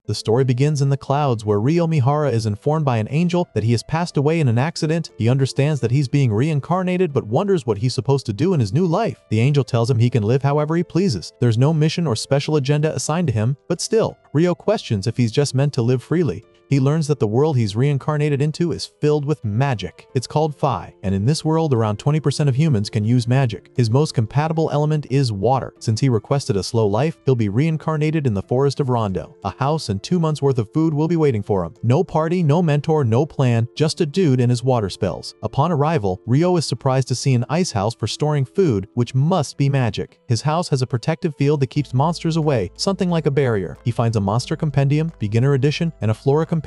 The story begins in the clouds, where Ryo Mihara is informed by an angel that he has passed away in an accident. He understands that he's being reincarnated but wonders what he's supposed to do in his new life. The angel tells him he can live however he pleases. There's no mission or special agenda assigned to him, but still, Ryo questions if he's just meant to live freely. He learns that the world he's reincarnated into is filled with magic. It's called Phi, and in this world around 20% of humans can use magic. His most compatible element is water. Since he requested a slow life, he'll be reincarnated in the forest of Rondo. A house and 2 months worth of food will be waiting for him. No party, no mentor, no plan, just a dude and his water spells. Upon arrival, Ryo is surprised to see an ice house for storing food, which must be magic. His house has a protective field that keeps monsters away, something like a barrier. He finds a monster compendium, beginner edition, and a flora compendium,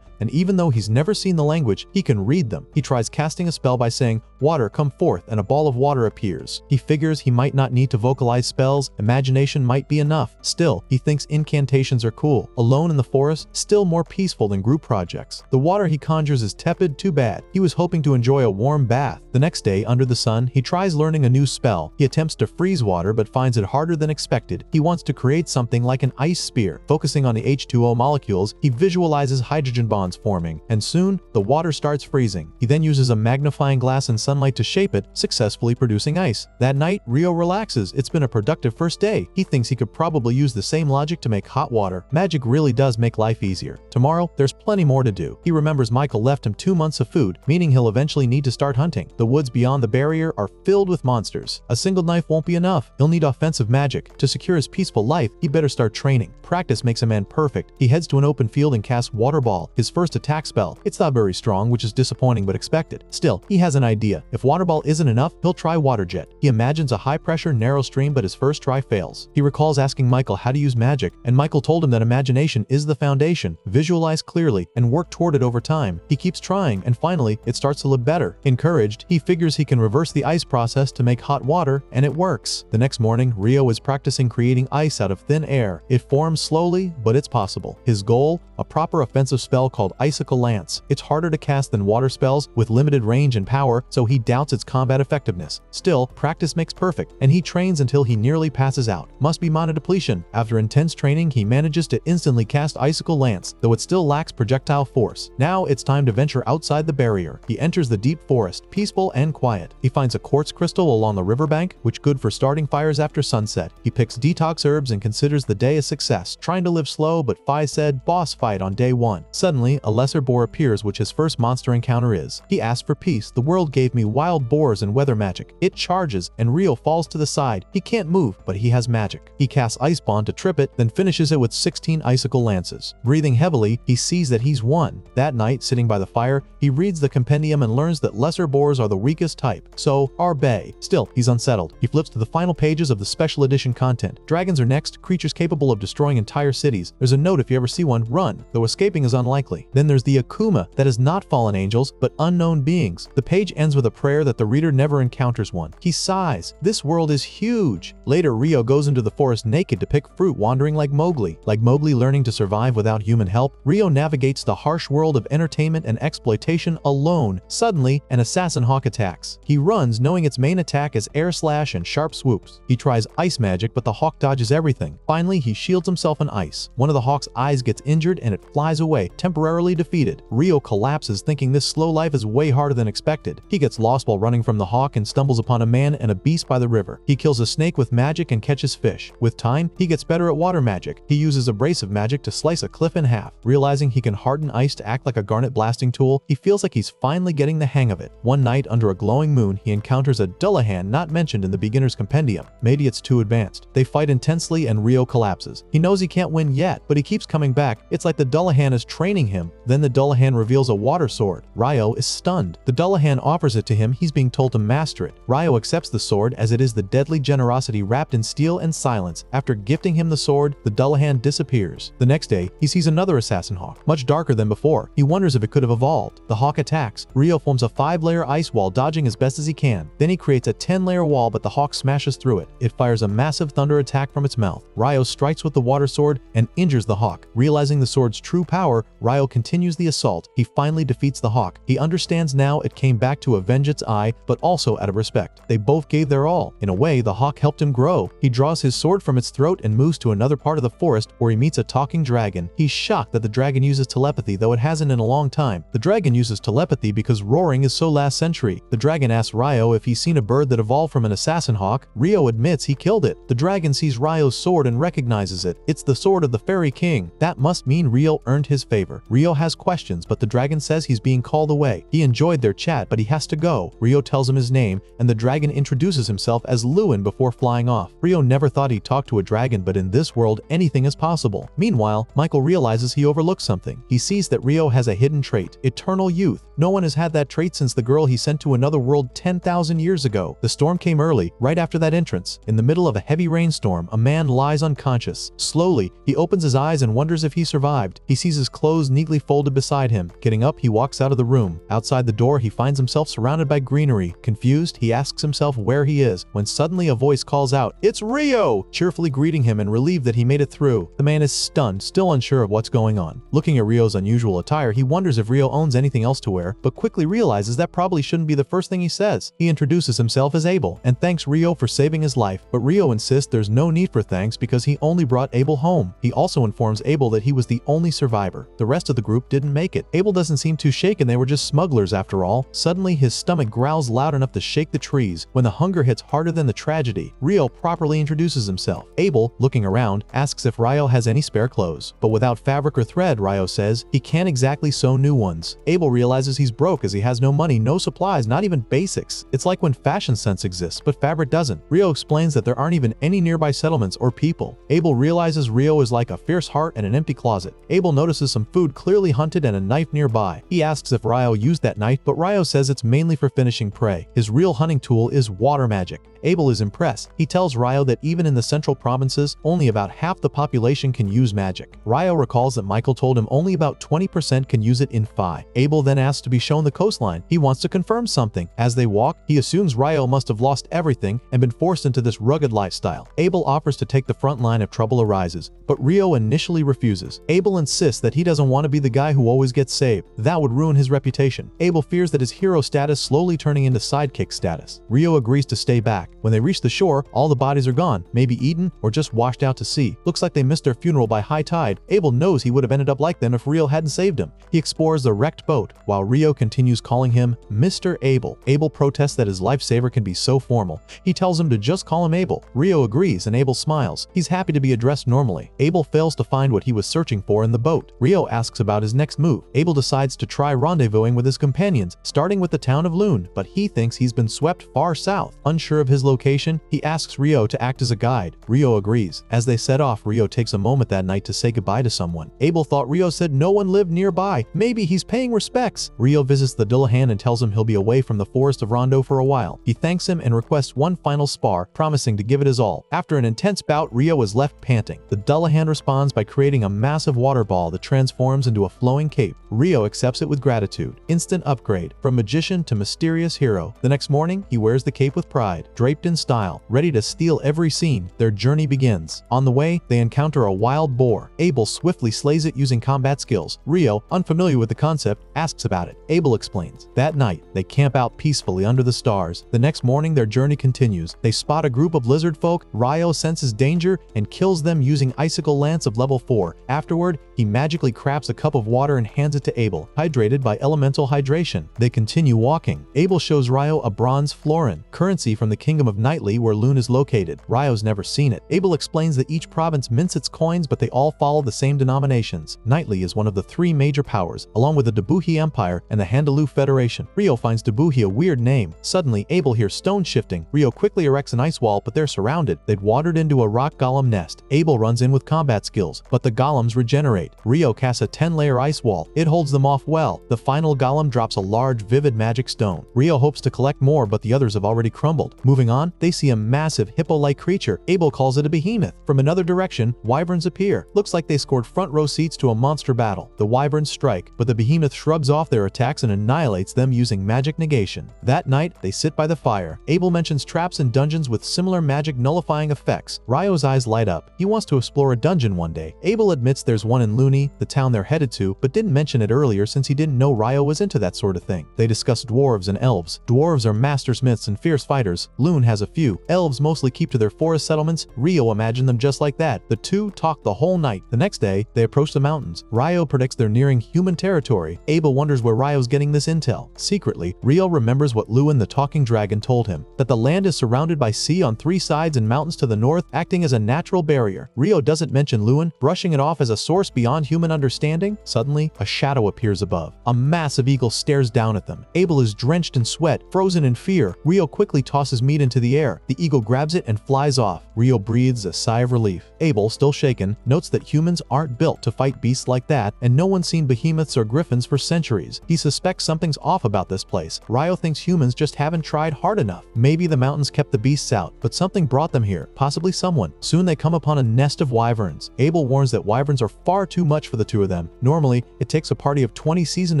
and even though he's never seen the language, he can read them. He tries casting a spell by saying, "Water, come forth," and a ball of water appears. He figures he might not need to vocalize spells, imagination might be enough. Still, he thinks incantations are cool. Alone in the forest, still more peaceful than group projects. The water he conjures is tepid, too bad. He was hoping to enjoy a warm bath. The next day, under the sun, he tries learning a new spell. He attempts to freeze water but finds it harder than expected. He wants to create something like an ice spear. Focusing on the H2O molecules, he visualizes hydrogen bonds forming, and soon, the water starts freezing. He then uses a magnifying glass and sunlight to shape it, successfully producing ice. That night, Ryo relaxes. It's been a productive first day. He thinks he could probably use the same logic to make hot water. Magic really does make life easier. Tomorrow, there's plenty more to do. He remembers Michael left him 2 months of food, meaning he'll eventually need to start hunting. The woods beyond the barrier are filled with monsters. A single knife won't be enough. He'll need offensive magic. To secure his peaceful life, he better start training. Practice makes a man perfect. He heads to an open field and casts Water Ball, his first attack spell. It's not very strong, which is disappointing but expected. Still, he has an idea. If Water Ball isn't enough, he'll try Water Jet. He imagines a high-pressure, narrow stream, but his first try fails. He recalls asking Michael how to use magic, and Michael told him that imagination is the foundation. Visualize clearly and work toward it over time. He keeps trying, and finally, it starts to look better. Encouraged, he figures he can reverse the ice process to make hot water, and it works. The next morning, Ryo is practicing creating ice out of thin air. It forms slowly, but it's possible. His goal? A proper offensive spell called Icicle Lance. It's harder to cast than water spells with limited range and power, so he doubts its combat effectiveness. Still, practice makes perfect, and he trains until he nearly passes out. Must be mana depletion. After intense training, he manages to instantly cast Icicle Lance, though it still lacks projectile force. Now it's time to venture outside the barrier. He enters the deep forest, peaceful and quiet. He finds a quartz crystal along the riverbank, which good for starting fires after sunset. He picks detox herbs and considers the day a success, trying to live slow, but Phi said boss fight on day 1. Suddenly, a lesser boar appears, which his first monster encounter is. He asks for peace. The world gave me wild boars and weather magic. It charges, and Ryo falls to the side. He can't move, but he has magic. He casts Ice Bond to trip it, then finishes it with 16 icicle lances. Breathing heavily, he sees that he's won. That night, sitting by the fire, he reads the compendium and learns that lesser boars are the weakest type, so are Bay. Still, he's unsettled. He flips to the final pages of the special edition content. Dragons are next, creatures capable of destroying entire cities. There's a note if you ever see one, run, though escaping is unlikely. Then there's the Akuma, that is not fallen angels, but unknown beings. The page ends with a prayer that the reader never encounters one. He sighs. This world is huge. Later, Ryo goes into the forest naked to pick fruit, wandering like Mowgli. Like Mowgli learning to survive without human help, Ryo navigates the harsh world of entertainment and exploitation alone. Suddenly, an assassin hawk attacks. He runs, knowing its main attack is air slash and sharp swoops. He tries ice magic, but the hawk dodges everything. Finally, he shields himself in ice. One of the hawk's eyes gets injured and it flies away, temporarily defeated. Ryo collapses, thinking this slow life is way harder than expected. He gets lost while running from the hawk and stumbles upon a man and a beast by the river. He kills a snake with magic and catches fish. With time, he gets better at water magic. He uses abrasive magic to slice a cliff in half. Realizing he can harden ice to act like a garnet blasting tool, he feels like he's finally getting the hang of it. One night, under a glowing moon, he encounters a Dullahan not mentioned in the beginner's compendium. Maybe it's too advanced. They fight intensely and Ryo collapses. He knows he can't win yet, but he keeps coming back. It's like the Dullahan is training him. Then the Dullahan reveals a water sword. Ryo is stunned. The Dullahan offers it to him. He's being told to master it. Ryo accepts the sword as it is the deadly generosity wrapped in steel and silence. After gifting him the sword, the Dullahan disappears. The next day, he sees another assassin hawk, much darker than before. He wonders if it could have evolved. The hawk attacks. Ryo forms a 5-layer ice wall, dodging as best as he can. Then he creates a 10-layer wall, but the hawk smashes through it. It fires a massive thunder attack from its mouth. Ryo strikes with the water sword and injures the hawk. Realizing the sword's true power, power, Ryo continues the assault. He finally defeats the hawk. He understands now it came back to avenge its eye, but also out of respect. They both gave their all. In a way, the hawk helped him grow. He draws his sword from its throat and moves to another part of the forest where he meets a talking dragon. He's shocked that the dragon uses telepathy, though it hasn't in a long time. The dragon uses telepathy because roaring is so last century. The dragon asks Ryo if he's seen a bird that evolved from an assassin hawk. Ryo admits he killed it. The dragon sees Ryo's sword and recognizes it. It's the sword of the fairy king. That must mean Ryo earned his favor. Ryo has questions, but the dragon says he's being called away. He enjoyed their chat, but he has to go. Ryo tells him his name, and the dragon introduces himself as Lewin before flying off. Ryo never thought he'd talk to a dragon, but in this world, anything is possible. Meanwhile, Michael realizes he overlooked something. He sees that Ryo has a hidden trait: eternal youth. No one has had that trait since the girl he sent to another world 10,000 years ago. The storm came early, right after that entrance. In the middle of a heavy rainstorm, a man lies unconscious. Slowly, he opens his eyes and wonders if he survived. He sees his clothes neatly folded beside him. Getting up, he walks out of the room. Outside the door, he finds himself surrounded by greenery. Confused, he asks himself where he is, when suddenly a voice calls out, "It's Ryo!" cheerfully greeting him and relieved that he made it through. The man is stunned, still unsure of what's going on. Looking at Ryo's unusual attire, he wonders if Ryo owns anything else to wear, but quickly realizes that probably shouldn't be the first thing he says. He introduces himself as Abel and thanks Ryo for saving his life, but Ryo insists there's no need for thanks because he only brought Abel home. He also informs Abel that he was the only survivor. The rest of the group didn't make it. Abel doesn't seem too shaken, they were just smugglers after all. Suddenly, his stomach growls loud enough to shake the trees. When the hunger hits harder than the tragedy, Ryo properly introduces himself. Abel, looking around, asks if Ryo has any spare clothes. But without fabric or thread, Ryo says, he can't exactly sew new ones. Abel realizes he's broke as he has no money, no supplies, not even basics. It's like when fashion sense exists, but fabric doesn't. Ryo explains that there aren't even any nearby settlements or people. Abel realizes Ryo is like a fierce heart and an empty closet. Abel notices some food clearly hunted and a knife nearby. He asks if Ryo used that knife, but Ryo says it's mainly for finishing prey. His real hunting tool is water magic. Abel is impressed. He tells Ryo that even in the central provinces, only about half the population can use magic. Ryo recalls that Michael told him only about 20% can use it in Phi. Abel then asks to be shown the coastline. He wants to confirm something. As they walk, he assumes Ryo must have lost everything and been forced into this rugged lifestyle. Abel offers to take the front line if trouble arises, but Ryo initially refuses. Abel insists that he doesn't want to be the guy who always gets saved. That would ruin his reputation. Abel fears that his hero status slowly turning into sidekick status. Ryo agrees to stay back. When they reach the shore, all the bodies are gone, maybe eaten or just washed out to sea. Looks like they missed their funeral by high tide. Abel knows he would have ended up like them if Ryo hadn't saved him. He explores the wrecked boat, while Ryo continues calling him Mr. Abel. Abel protests that his lifesaver can be so formal. He tells him to just call him Abel. Ryo agrees and Abel smiles. He's happy to be addressed normally. Abel fails to find what he was searching for in the boat. Ryo asks about his next move. Abel decides to try rendezvousing with his companions, starting with the town of Loon, but he thinks he's been swept far south. Unsure of his location, he asks Ryo to act as a guide. Ryo agrees. As they set off, Ryo takes a moment that night to say goodbye to someone. Abel thought Ryo said no one lived nearby. Maybe he's paying respects. Ryo visits the Dullahan and tells him he'll be away from the forest of Rondo for a while. He thanks him and requests one final spar, promising to give it his all. After an intense bout, Ryo is left panting. The Dullahan responds by creating a massive water ball that transforms into a flowing cape. Ryo accepts it with gratitude. Instant upgrade, from magician to mysterious hero. The next morning, he wears the cape with pride. Draped in style, ready to steal every scene, their journey begins. On the way, they encounter a wild boar. Abel swiftly slays it using combat skills. Ryo, unfamiliar with the concept, asks about it. Abel explains. That night, they camp out peacefully under the stars. The next morning, their journey continues. They spot a group of lizard folk. Ryo senses danger and kills them using icicle lance of level 4. Afterward, he magically crafts a cup of water and hands it to Abel, hydrated by elemental hydration. They continue walking. Abel shows Ryo a bronze florin, currency from the kingdom of Nightly where Loon is located. Ryo's never seen it. Abel explains that each province mints its coins, but they all follow the same denominations. Nightly is one of the 3 major powers, along with the Dabuhi Empire and the Handaloo Federation. Ryo finds Dabuhi a weird name. Suddenly, Abel hears stone shifting. Ryo quickly erects an ice wall, but they're surrounded. They'd wandered into a rock golem nest. Abel runs in with combat skills, but the golems regenerate. Ryo casts a 10-layer ice wall. It holds them off well. The final golem drops a large, vivid magic stone. Ryo hopes to collect more, but the others have already crumbled. Moving on, they see a massive hippo-like creature. Abel calls it a behemoth. From another direction, wyverns appear. Looks like they scored front row seats to a monster battle. The wyverns strike, but the behemoth shrugs off their attacks and annihilates them using magic negation. That night, they sit by the fire. Abel mentions traps and dungeons with similar magic nullifying effects. Ryo's eyes light up. He wants to explore a dungeon one day. Abel admits there's one in Looney, the town they're headed to, but didn't mention it earlier since he didn't know Ryo was into that sort of thing. They discussed dwarves and elves. Dwarves are mastersmiths and fierce fighters. Loon has a few. Elves mostly keep to their forest settlements. Ryo imagined them just like that. The two talked the whole night. The next day, they approach the mountains. Ryo predicts they're nearing human territory. Abel wonders where Ryo's getting this intel. Secretly, Ryo remembers what Lewin the talking dragon told him, that the land is surrounded by sea on 3 sides and mountains to the north, acting as a natural barrier. Ryo doesn't mention Lewin, brushing it off as a source beyond human understanding. Suddenly, a shadow appears above. A massive eagle stares down at them. Abel is drenched in sweat, frozen in fear. Ryo quickly tosses meat into the air. The eagle grabs it and flies off. Ryo breathes a sigh of relief. Abel, still shaken, notes that humans aren't built to fight beasts like that, and no one's seen behemoths or griffins for centuries. He suspects something's off about this place. Ryo thinks humans just haven't tried hard enough. Maybe the mountains kept the beasts out, but something brought them here, possibly someone. Soon they come upon a nest of wyverns. Abel warns that wyverns are far too much for the two of them. Normally, it takes a party of 20 seasoned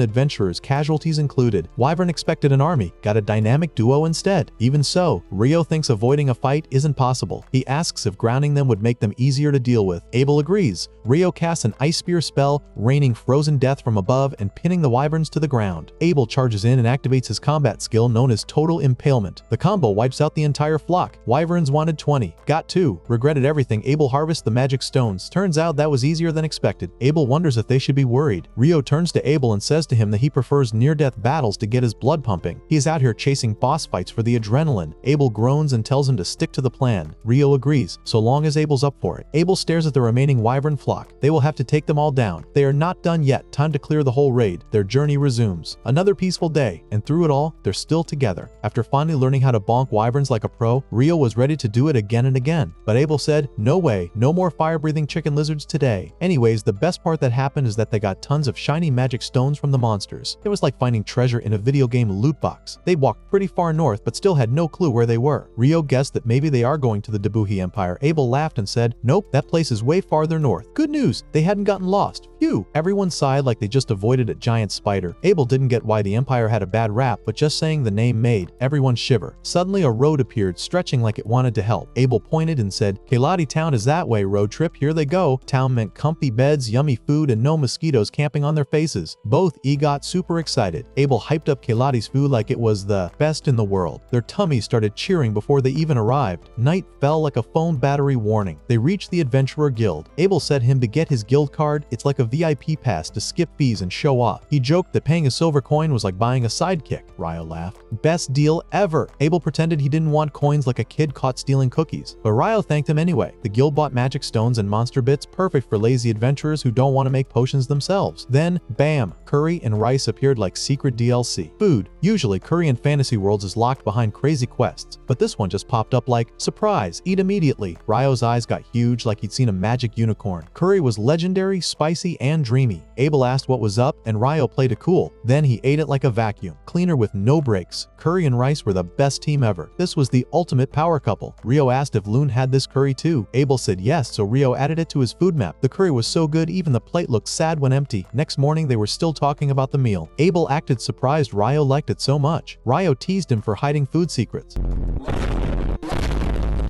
adventurers, casualties included. Wyvern expected an army, got a dynamic duo instead. Even so, Ryo thinks avoiding a fight isn't possible. He asks if grounding them would make them easier to deal with. Abel agrees. Ryo casts an ice spear spell, raining frozen death from above and pinning the wyverns to the ground. Abel charges in and activates his combat skill known as Total Impalement. The combo wipes out the entire flock. Wyverns wanted 20, got 2, regretted everything. Abel harvests the magic stones. Turns out that was easier than expected. Abel wonders if they should be worried. Ryo turns to Abel and says to him that he prefers near-death battles to get his blood pumping. He is out here chasing boss fights for the adrenaline. Abel groans and tells him to stick to the plan. Ryo agrees, so long as Abel's up for it. Abel stares at the remaining wyvern flock. They will have to take them all down. They are not done yet. Time to clear the whole raid. Their journey resumes. Another peaceful day, and through it all, they're still together. After finally learning how to bonk wyverns like a pro, Ryo was ready to do it again and again. But Abel said, no way, no more fire-breathing chicken lizards today. Anyways, the best part that happened is that they got tons of shiny magic stones from the monsters. It was like finding treasure in a video game loot box. They walked pretty far north, but still had no clue where they were. Ryo guessed that maybe they are going to the Debuhi Empire. Abel laughed and said, nope, that place is way farther north. Good news, they hadn't gotten lost. Phew! Everyone sighed like they just avoided a giant spider. Abel didn't get why the Empire had a bad rap, but just saying the name made everyone shiver. Suddenly a road appeared, stretching like it wanted to help. Abel pointed and said, Kelati town is that way, road trip, here they go. Town meant comfy beds, yummy food, and no mosquitoes camping on their faces. Both got super excited. Abel hyped up Kelati's food like it was the best in the world. Their tummies started cheering before they even arrived. Night fell like a phone battery warning. They reached the Adventurer Guild. Abel said him to get his guild card. It's like a VIP pass to skip fees and show off. He joked that paying a silver coin was like buying a sidekick. Ryo laughed. Best deal ever. Abel pretended he didn't want coins like a kid caught stealing cookies, but Ryo thanked him anyway. The guild bought magic stones and monster bits, perfect for lazy adventurers who don't want to make potions themselves. Then, bam, curry and rice appeared like secret DLC. Food. Usually, curry in Fantasy Worlds is locked behind crazy quests, but this one just popped up like, surprise, eat immediately. Ryo's eyes got huge like he'd seen a magic unicorn. Curry was legendary, spicy, and dreamy. Abel asked what was up, and Ryo played it cool. Then he ate it like a vacuum, cleaner with no breaks. Curry and rice were the best team ever. This was the ultimate power couple. Ryo asked if Loon had this curry too. Abel said yes, so Ryo added it to his food map. The curry was so good, even the plate looked sad when empty. Next morning, they were still talking about the meal. Abel acted surprised Ryo liked it so much. Ryo teased him for hiding food secrets.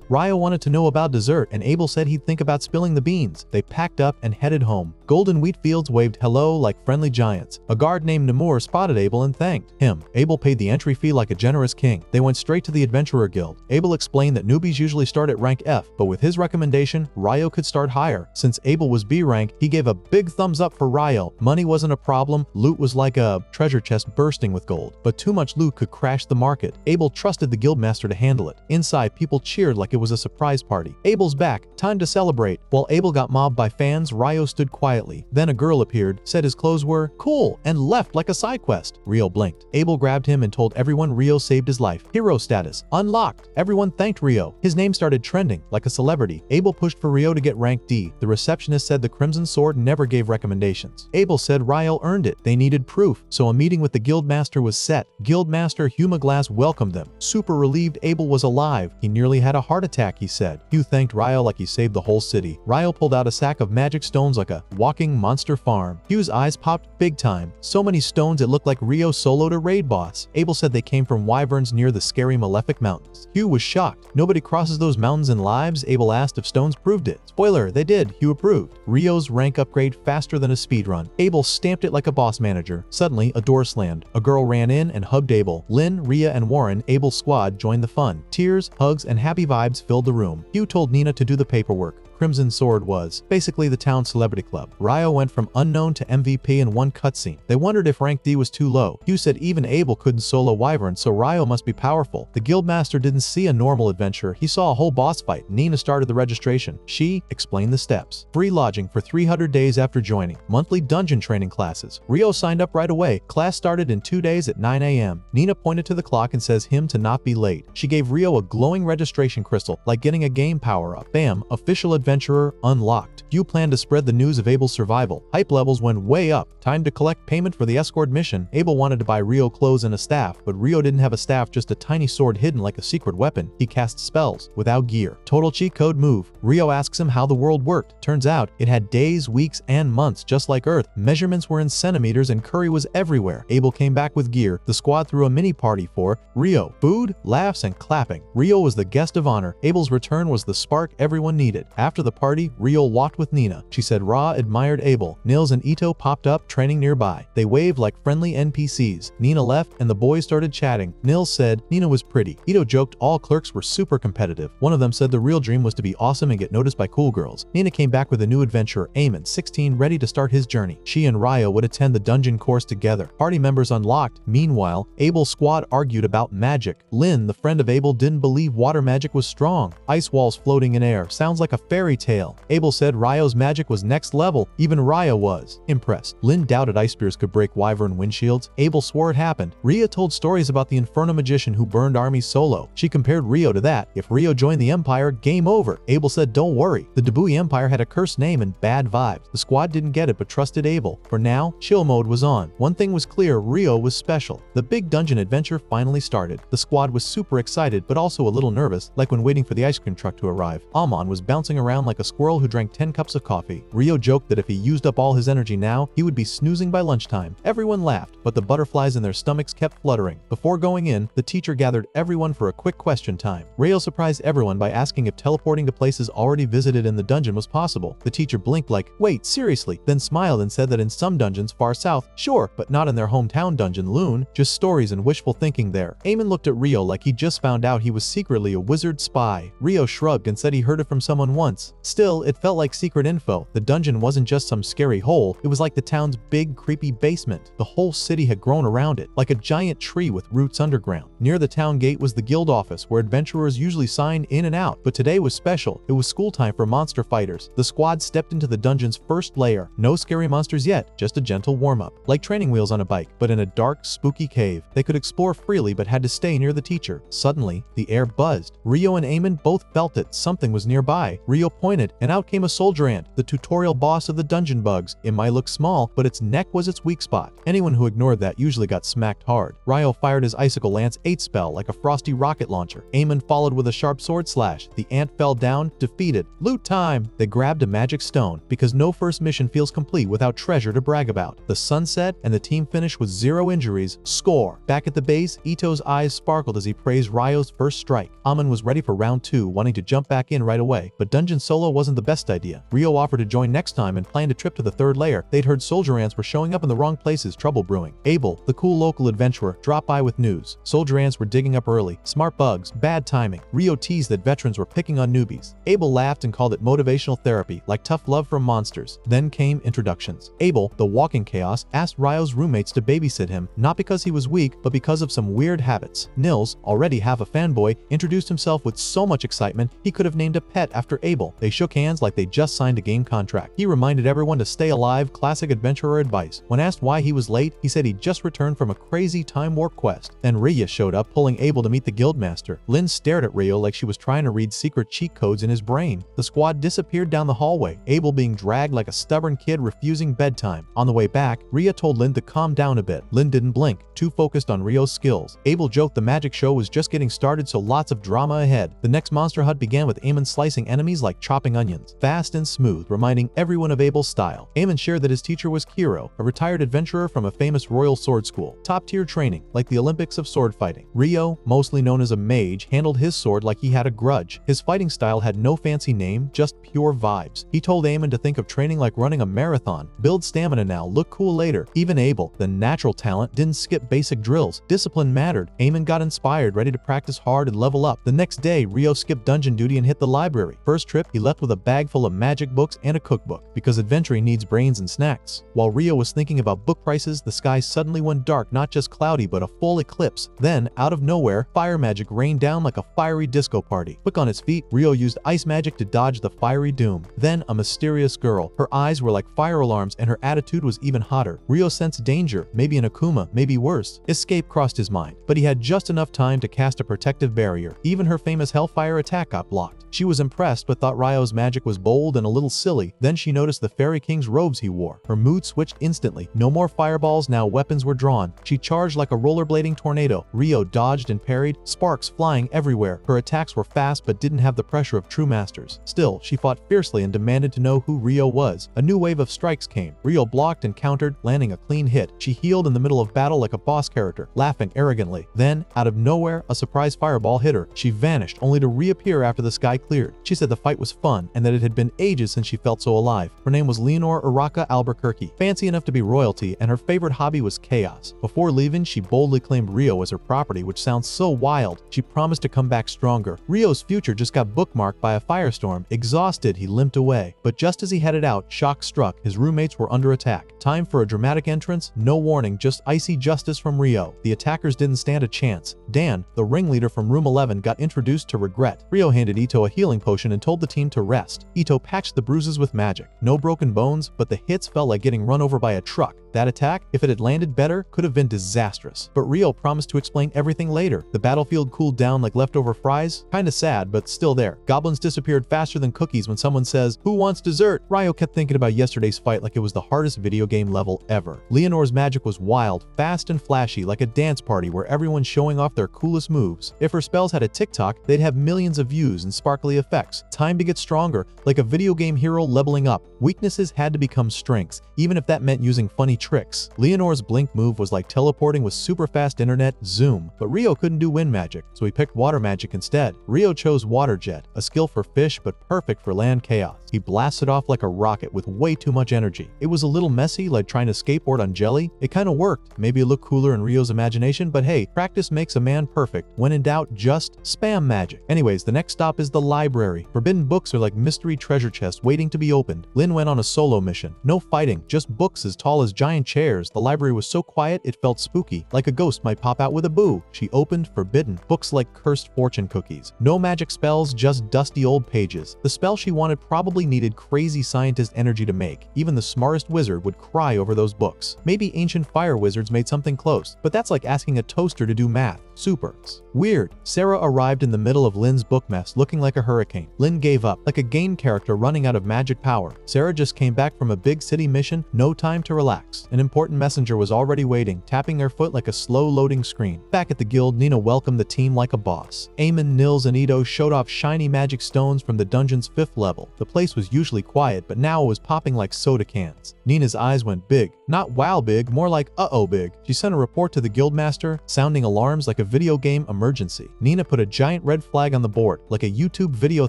Ryo wanted to know about dessert, and Abel said he'd think about spilling the beans. They packed up and headed home. Golden wheat fields waved hello like friendly giants. A guard named Nemours spotted Abel and thanked him. Abel paid the entry fee like a generous king. They went straight to the Adventurer Guild. Abel explained that newbies usually start at rank F, but with his recommendation, Ryo could start higher. Since Abel was B rank, he gave a big thumbs up for Ryo. Money wasn't a problem. Loot was like a treasure chest bursting with gold, but too much loot could crash the market. Abel trusted the guildmaster to handle it. Inside, people cheered like it was a surprise party. Abel's back, time to celebrate. While Abel got mobbed by fans, Ryo stood quietly. Then a girl appeared, said his clothes were cool, and left like a side quest. Ryo blinked. Abel grabbed him and told everyone Ryo saved his life. Hero status unlocked. Everyone thanked Ryo. His name started trending like a celebrity. Abel pushed for Ryo to get rank D. The receptionist said the Crimson Sword never gave recommendations. Abel said Ryo earned it. They needed proof, so a meeting with the guildmaster was set. Guildmaster Humaglass welcomed them. Super relieved Abel was alive. He nearly had a heart attack, he said. Hugh thanked Ryo like he saved the whole city. Ryo pulled out a sack of magic stones like a walking monster farm. Hugh's eyes popped big time. So many stones it looked like Rio soloed a raid boss. Abel said they came from wyverns near the scary Malefic Mountains. Hugh was shocked. Nobody crosses those mountains in lives? Abel asked if stones proved it. Spoiler, they did. Hugh approved. Rio's rank upgrade faster than a speedrun. Abel stamped it like a boss manager. Suddenly, a door slammed. A girl ran in and hugged Abel. Lynn, Rhea, and Warren, Abel's squad, joined the fun. Tears, hugs, and happy vibes filled the room. Hugh told Nina to do the paperwork. Crimson Sword was basically the town celebrity club. Ryo went from unknown to MVP in one cutscene. They wondered if rank D was too low. Hugh said even Abel couldn't solo wyvern, so Ryo must be powerful. The guildmaster didn't see a normal adventure. He saw a whole boss fight. Nina started the registration. She explained the steps. Free lodging for 300 days after joining. Monthly dungeon training classes. Rio signed up right away. Class started in 2 days at 9 a.m. Nina pointed to the clock and says him to not be late. She gave Rio a glowing registration crystal, like getting a game power-up. Bam, official adventurer unlocked. Hugh planned to spread the news of Abel's survival. Hype levels went way up. Time to collect payment for the escort mission. Abel wanted to buy Rio clothes and a staff, but Rio didn't have a staff, just a tiny sword hidden like a secret weapon. He cast spells without gear. Total cheat code move. Rio asks him how the world worked. Turns out it had days, weeks, and months just like Earth. Measurements were in centimeters and curry was everywhere. Abel came back with gear. The squad threw a mini party for Rio. Food, laughs, and clapping. Rio was the guest of honor. Abel's return was the spark everyone needed. After the party, Rio walked with Nina. She said Ra admired Abel. Niels and Ito popped up, training nearby. They waved like friendly NPCs. Nina left and the boys started chatting. Niels said Nina was pretty. Ito joked all clerks were super competitive. One of them said the real dream was to be awesome and get noticed by cool girls. Nina came back with a new adventurer, Eamon, 16, ready to start his journey. She and Ryo would attend the dungeon course together. Party members unlocked. Meanwhile, Abel's squad argued about magic. Lynn, the friend of Abel, didn't believe water magic was strong. Ice walls floating in air. Sounds like a fairy tale. Abel said Ryo's magic was next level. Even Ryo was impressed. Lynn doubted ice spears could break wyvern windshields. Abel swore it happened. Rhea told stories about the Inferno magician who burned armies solo. She compared Rio to that. If Rio joined the Empire, game over. Abel said don't worry. The Debui Empire had a cursed name and bad vibes. The squad didn't get it but trusted Abel. For now, chill mode was on. One thing was clear, Rio was special. The big dungeon adventure finally started. The squad was super excited but also a little nervous, like when waiting for the ice cream truck to arrive. Amon was bouncing around like a squirrel who drank 10 cups of coffee. Rio joked that if he used up all his energy now, he would be snoozing by lunchtime. Everyone laughed, but the butterflies in their stomachs kept fluttering. Before going in, the teacher gathered everyone for a quick question time. Rio surprised everyone by asking if teleporting to places already visited in the dungeon was possible. The teacher blinked like, wait, seriously? Then smiled and said that in some dungeons far south, sure, but not in their hometown dungeon, Loon. Just stories and wishful thinking there. Eamon looked at Rio like he just found out he was secretly a wizard spy. Rio shrugged and said he heard it from someone once. Still, it felt like secret info. The dungeon wasn't just some scary hole, it was like the town's big, creepy basement. The whole city had grown around it, like a giant tree with roots underground. Near the town gate was the guild office, where adventurers usually signed in and out, but today was special. It was school time for monster fighters. The squad stepped into the dungeon's first layer. No scary monsters yet, just a gentle warm-up. Like training wheels on a bike, but in a dark, spooky cave. They could explore freely but had to stay near the teacher. Suddenly, the air buzzed. Rio and Eamon both felt it. Something was nearby. Rio pointed, and out came a soldier ant, the tutorial boss of the dungeon bugs. It might look small, but its neck was its weak spot. Anyone who ignored that usually got smacked hard. Rio fired his Icicle Lance 8 spell like a frosty rocket launcher. Eamon followed with a sharp sword slash. The ant fell down, defeated. Loot time! They grabbed a magic stone, because no first mission feels complete without treasure to brag about. The sun set, and the team finished with 0 injuries. Score! Back at the base, Ito's eyes sparkled as he praised Ryo's first strike. Amon was ready for round 2, wanting to jump back in right away, but dungeon solo wasn't the best idea. Rio offered to join next time and planned a trip to the 3rd layer. They'd heard soldier ants were showing up in the wrong places, trouble brewing. Abel, the cool local adventurer, dropped by with news. Soldier ants were digging up early. Smart bugs, bad timing. Rio teased that veterans were picking on newbies. Abel laughed and called it motivational therapy, like tough love from monsters. Then came introductions. Abel, the walking chaos, asked Ryo's roommates to babysit him, not because he was weak, but because of some weird habits. Niels, already half a fanboy, introduced himself with so much excitement he could have named a pet after Abel. They shook hands like they just signed a game contract. He reminded everyone to stay alive, classic adventurer advice. When asked why he was late, he said he'd just returned from a crazy time warp quest. Then Rhea showed up, pulling Abel to meet the guildmaster. Lynn stared at Rio like she was trying to read secret cheat codes in his brain. The squad disappeared down the hallway, Abel being dragged like a stubborn kid refusing bedtime. On the way back, Rhea told Lynn to calm down a bit. Lynn didn't blink, too focused on Rio's skills. Abel joked the magic show was just getting started, so lots of drama ahead. The next monster hut began with Eamon slicing enemies like chopping onions, fast and smooth, reminding everyone of Abel's style. Eamon shared that his teacher was Kiro, a retired adventurer from a famous royal sword school. Top-tier training, like the Olympics of sword fighting. Rio, mostly known as a mage, handled his sword like he had a grudge. His fighting style had no fancy name, just pure vibes. He told Eamon to think of training like running a marathon. Build stamina now, look cool later. Even Abel, the natural talent, didn't skip basic drills. Discipline mattered. Eamon got inspired, ready to practice hard and level up. The next day, Rio skipped dungeon duty and hit the library. First trip, he left with a bag full of magic books and a cookbook, because adventuring needs brains and snacks. While Rio was thinking about book prices, the sky suddenly went dark, not just cloudy but a full eclipse. Then, out of nowhere, fire magic rained down like a fiery disco party. Quick on his feet, Rio used ice magic to dodge the fiery doom. Then, a mysterious girl. Her eyes were like fire alarms and her attitude was even hotter. Rio sensed danger, maybe an Akuma, maybe worse. Escape crossed his mind, but he had just enough time to cast a protective barrier. Even her famous Hellfire attack got blocked. She was impressed but thought Rio's magic was bold and a little silly. Then she noticed the Fairy King's robes he wore. Her mood switched instantly. No more fireballs, now weapons were drawn. She charged like a rollerblading tornado. Rio dodged and parried, sparks flying everywhere. Her attacks were fast but didn't have the pressure of true masters. Still, she fought fiercely and demanded to know who Rio was. A new wave of strikes came. Rio blocked and countered, landing a clean hit. She healed in the middle of battle like a boss character, laughing arrogantly. Then, out of nowhere, a surprise fireball hit her. She vanished, only to reappear after the sky cleared. She said the fight was fun and that it had been ages since she felt so alive. Her name was Leonor Urraca Albuquerque, fancy enough to be royalty, and her favorite hobby was chaos. Before leaving, she boldly claimed Rio as her property, which sounds so wild. She promised to come back stronger. Rio's future just got bookmarked by a firestorm. Exhausted, he limped away. But just as he headed out, shock struck. His roommates were under attack. Time for a dramatic entrance? No warning, just icy justice from Rio. The attackers didn't stand a chance. Dan, the ringleader from room 11, got introduced to Regret. Rio handed Ito a healing potion and told the team to rest. Ito patched the bruises with magic. No broken bones, but the hits felt like getting run over by a truck. That attack, if it had landed better, could have been disastrous. But Rio promised to explain everything later. The battlefield cooled down like leftover fries. Kinda sad, but still there. Goblins disappeared faster than cookies when someone says, "Who wants dessert?" Rio kept thinking about yesterday's fight like it was the hardest video game level ever. Leonor's magic was wild, fast and flashy, like a dance party where everyone's showing off their coolest moves. If her spells had a TikTok, they'd have millions of views and sparkly effects. Time to get stronger, like a video game hero leveling up. Weaknesses had to become strengths, even if that meant using funny tricks. Leonor's blink move was like teleporting with super fast internet, zoom. But Rio couldn't do wind magic, so he picked water magic instead. Rio chose water jet, a skill for fish but perfect for land chaos. He blasted off like a rocket with way too much energy. It was a little messy, like trying to skateboard on jelly. It kinda worked. Maybe it looked cooler in Rio's imagination, but hey, practice makes a man perfect. When in doubt, just spam magic. Anyways, the next stop is the library. Forbidden books are like mystery treasure chests waiting to be opened. Lynn went on a solo mission. No fighting, just books as tall as giant chairs. The library was so quiet it felt spooky, like a ghost might pop out with a boo. She opened forbidden books like cursed fortune cookies. No magic spells, just dusty old pages. The spell she wanted probably needed crazy scientist energy to make. Even the smartest wizard would cry over those books. Maybe ancient fire wizards made something close, but that's like asking a toaster to do math. Supers. Weird. Sarah arrived in the middle of Lynn's book mess, looking like a hurricane. Lynn gave up, like a game character running out of magic power. Sarah just came back from a big city mission, no time to relax. An important messenger was already waiting, tapping her foot like a slow-loading screen. Back at the guild, Nina welcomed the team like a boss. Eamon, Niels, and Ito showed off shiny magic stones from the dungeon's 5th level. The place was usually quiet, but now it was popping like soda cans. Nina's eyes went big. Not wow big, more like uh-oh big. She sent a report to the guildmaster, sounding alarms like a video game emergency. Nina put a giant red flag on the board, like a YouTube video